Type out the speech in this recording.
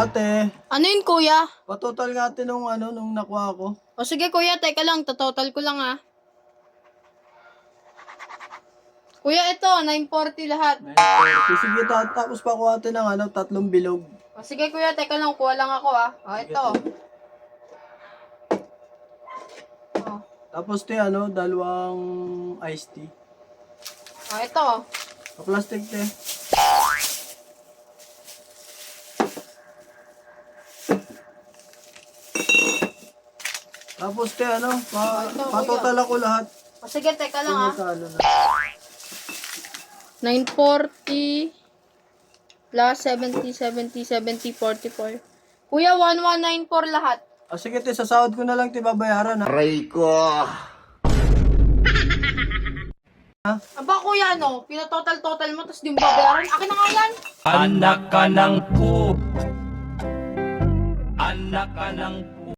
ate. Ano yun, kuya? Patotal nga ate nung nakuha ko. O sige, kuya, teka lang. Total ko lang, ah. Kuya, ito, 940 lahat. Sige, tapos pa kuha ate ng 3 bilog. O sige, kuya, teka lang. Kuha lang ako, ah. O, ito. O, Tapos te, dalawang iced tea. o ito. Sa plastic te. Tapos te, patotal ako lahat. O sige, teka lang, ah. Magkano na? 940 plus 70, 70, 70, 44. Kuya, 1194 lahat. Sige te, sa sahod ko na lang te babayaran ha. Aray ko. Aba, kuya, no? Pinatotal-total mo, tapos di mo babayaran. Akin na nga yan. Anak ka ng po. Anak ka ng po.